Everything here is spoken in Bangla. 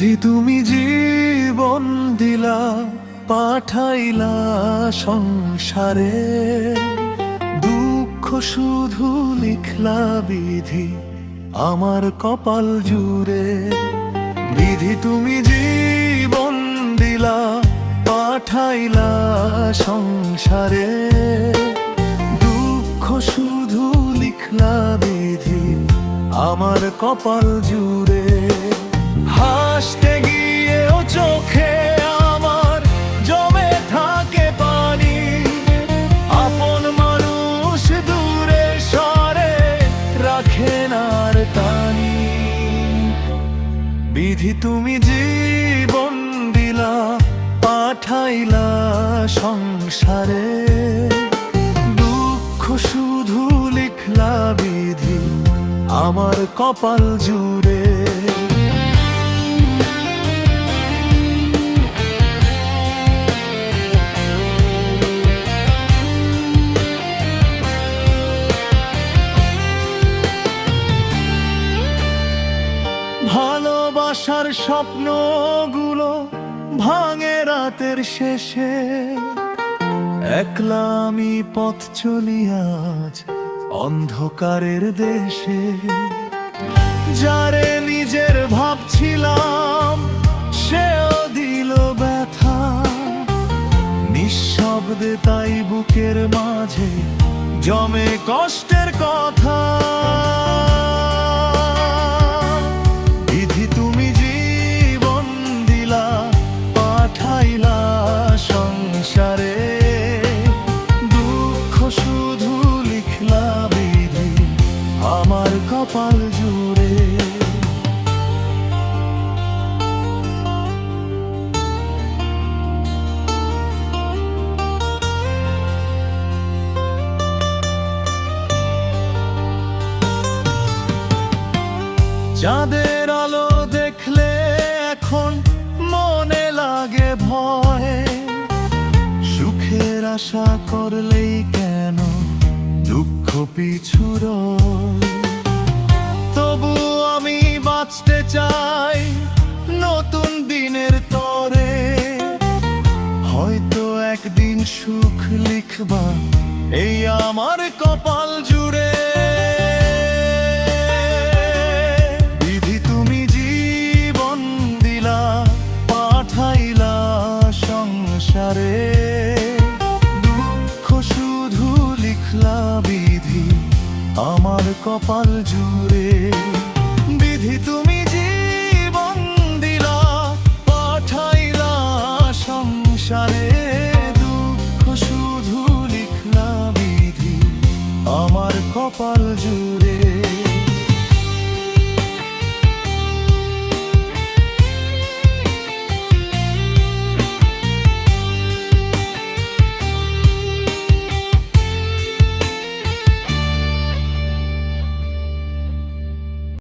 বিধি তুমি জীবন দিলা, পাঠাইলা সংসারে, দুঃখ শুধু লিখলা বিধি আমার কপাল জুড়ে। বিধি তুমি জীবন দিলা, পাঠাইলা সংসারে, দুঃখ শুধু লিখলা বিধি আমার কপাল জুড়ে। হাসতে গিয়েও চোখে আমার জমে থাকে পানি, আপন মানুষ দূরে সরে রাখেন আর টানি। বিধি তুমি জীবন দিলা, পাঠাইলা সংসারে, দুঃখ শুধু লিখলা বিধি আমার কপাল জুড়ে। ভালোবাসার স্বপ্নগুলো ভাঙে রাতের শেষে, একলা আমি পথ চলি আজ অন্ধকারের দেশে। যারে নিজের ভাবছিলাম সেও দিল ব্যথা, নিঃশব্দে তাই বুকের মাঝে জমে কষ্টের কথা। বিধি তুমি জীবন দিলা, পাঠাইলা সংসারে, দুঃখ শুধু লিখলা বিধি আমার কপাল জুড়ে। চাঁদের আলো দেখলে এখন মনে লাগে ভয়, সুখের আশা করলেই কেন দুঃখ পিছু রয়। তবু আমি বাঁচতে চাই নতুন দিনের তরে, হয়তো একদিন সুখ লিখবা এই আমার কপাল জুড়ে। বিধি তুমি জীবন দিলা, পাঠাইলা সংসারে, দুঃখ শুধু লিখলা বিধি আমার কপাল জুড়ে। বিধি তুমি জীবন দিলা, পাঠাইলা সংসারে, দুঃখ শুধু লিখলা বিধি আমার কপাল জুড়ে।